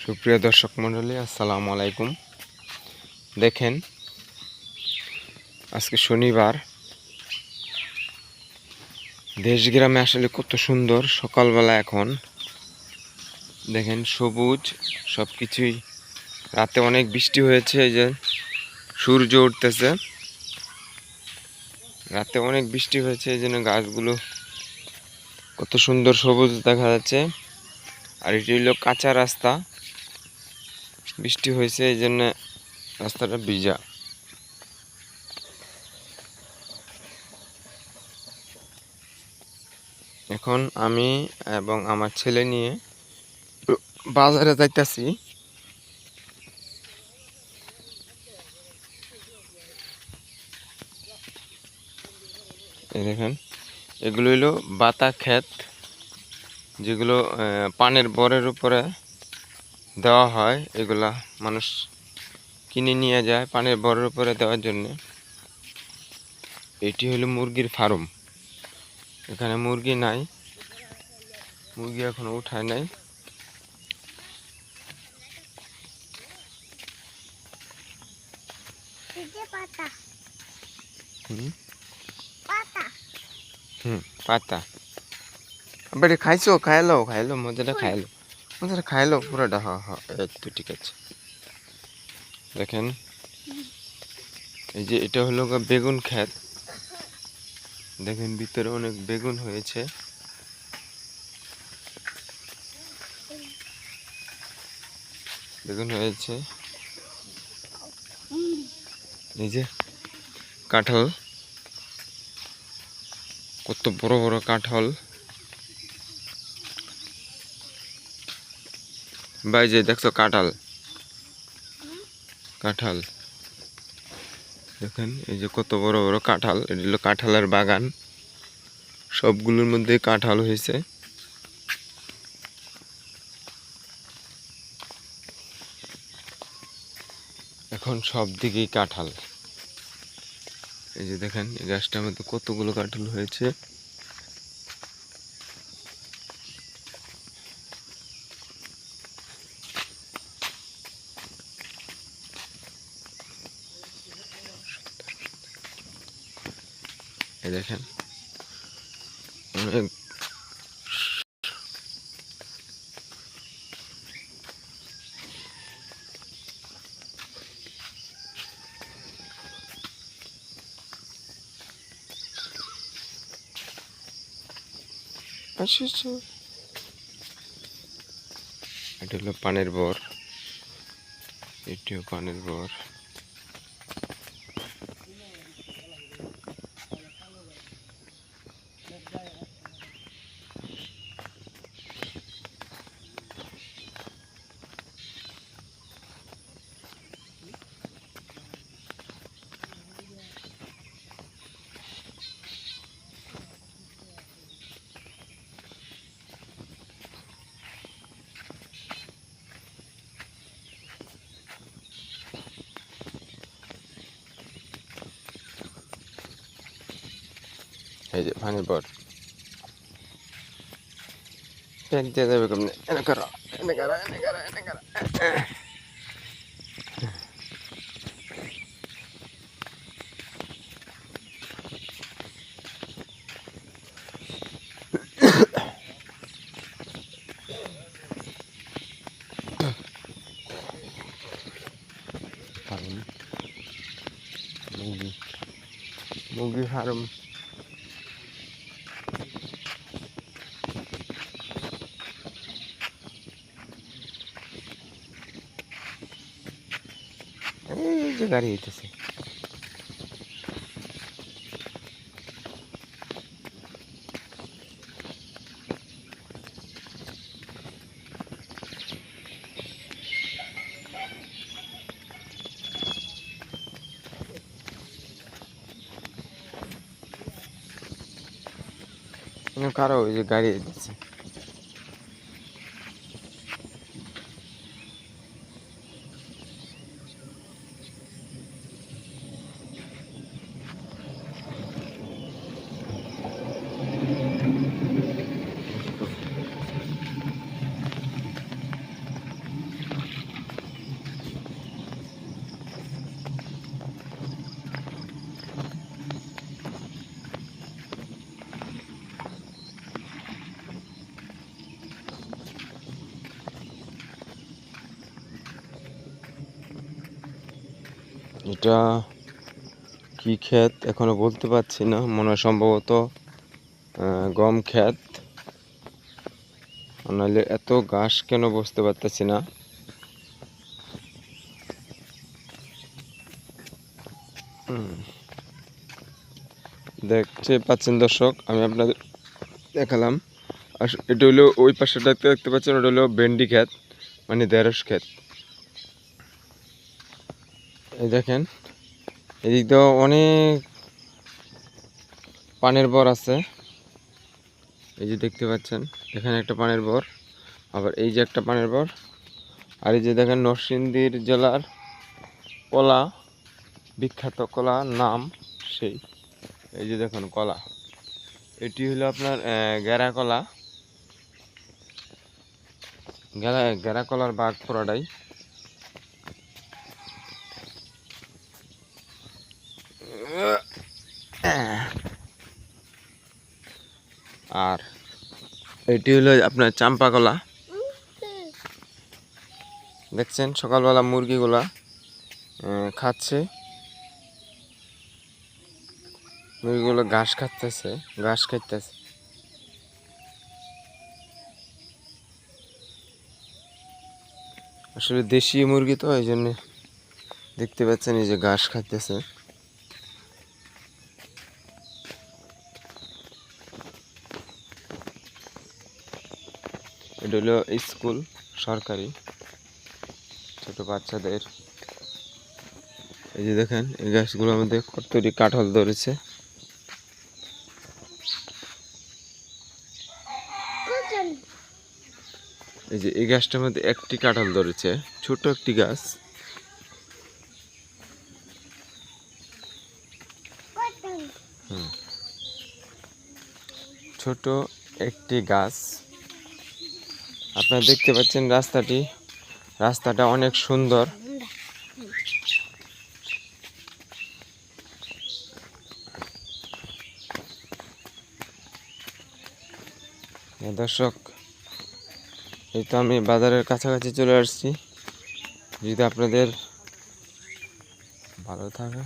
সুপ্রিয় দর্শক মণ্ডলী, আসসালামু আলাইকুম। দেখেন, আজকে শনিবার। দেশ গ্রামে আসলে কত সুন্দর সকালবেলা। এখন দেখেন সবুজ সব কিছুই। রাতে অনেক বৃষ্টি হয়েছে, এই যে সূর্য উঠতেছে। রাতে অনেক বৃষ্টি হয়েছে, এই জন্য গাছগুলো কত সুন্দর সবুজ দেখা যাচ্ছে। আর এটি হলো কাঁচা রাস্তা, বৃষ্টি হয়েছে এই জন্য রাস্তাটা ভিজা। এখন আমি এবং আমার ছেলে নিয়ে বাজারে যাইতাছি। এই দেখেন, এগুলো হলো বাতা ক্ষেত, যেগুলো পানের বরের উপরে দেওয়া হয়। এগুলা মানুষ কিনে নিয়ে যায় পানের বরের উপরে দেওয়ার জন্য। এটি হলো মুরগির ফার্ম। এখানে মুরগি নাই, মুরগি এখনো উঠায় নাই। পাতা এবারে খাইছো, খাইলো মজাটা, খাইলো পুরোটা। হ্যাঁ হ্যাঁ, একটু ঠিক আছে। দেখেন, এই যে এটা হলো বেগুন ক্ষেত। দেখেন ভিতরে অনেক বেগুন হয়েছে। এই যে কাঁঠাল, কত বড় বড় কাঁঠাল। ভাই যে দেখছো কাঁঠাল, দেখেন এই যে কত বড় বড় কাঁঠাল। এটা হলো কাঁঠালের বাগান, সবগুলোর মধ্যে কাঁঠাল হয়েছে। এখন সব দিকেই কাঁঠাল। এই যে দেখেন, এই গাছটার মধ্যে কতগুলো কাঁঠাল হয়েছে। এই দেখেন অনেক। এটা হলো পানের বর, এটিও পানের বর। এই যে পানের বর প্যাক দিয়ে যাবে কেমনে? এনে করো, এনে করো, এনে করো, এনে করো। মুরগি ফার্ম। এই যে গাড়ি হইতেছে। কারো ওই যে গাড়ি হইতেছে। এটা কি ক্ষেত এখনো বলতে পারছি না, মনে হয় সম্ভবত গম ক্ষেত, নাহলে এত ঘাস কেন বুঝতে পারতেছি না। দেখতে পাচ্ছেন দর্শক, আমি আপনাদের দেখালাম। আর এটা হলো ওই পাশেটা দেখতে পাচ্ছেন, ওটা হলো ভেন্ডি ক্ষেত, মানে ঢেঁড়স ক্ষেত। এই দেখেন এদিক দিয়েও অনেক পানের বর আছে। এই যে দেখতে পাচ্ছেন এখানে একটা পানের বর, আবার এই যে একটা পানের বর। আর এই যে দেখেন নরসিংদী জেলার কলা, বিখ্যাত কলা নাম সেই, এই যে দেখুন কলা, এটি হলো আপনার গেরা কলা, গেরা কলার বাগ পুরাটাই। আর এটি হলো আপনার চাম্পা কলা। দেখছেন সকালবেলা মুরগিগুলা খাচ্ছে, মুরগিগুলো ঘাস খাচ্ছে, ঘাস খাইতেছে। আসলে দেশি মুরগি তো, এই জন্য দেখতে পাচ্ছেন এই যে ঘাস খাইতেছে। এটা হলো স্কুল, সরকারি ছোট বাচ্চাদের। এই যে দেখেন এই গাছগুলোর মধ্যে কতটি কাঁঠাল ধরেছে। এই যে এই গাছটার মধ্যে একটি কাঁঠাল ধরেছে, ছোট একটি গাছ। ছোট একটি গাছ। আপনারা দেখতে পাচ্ছেন রাস্তাটা অনেক সুন্দর। দর্শক, এই তো আমি বাজারের কাছাকাছি চলে আসছি। যদি আপনাদের ভালো থাকে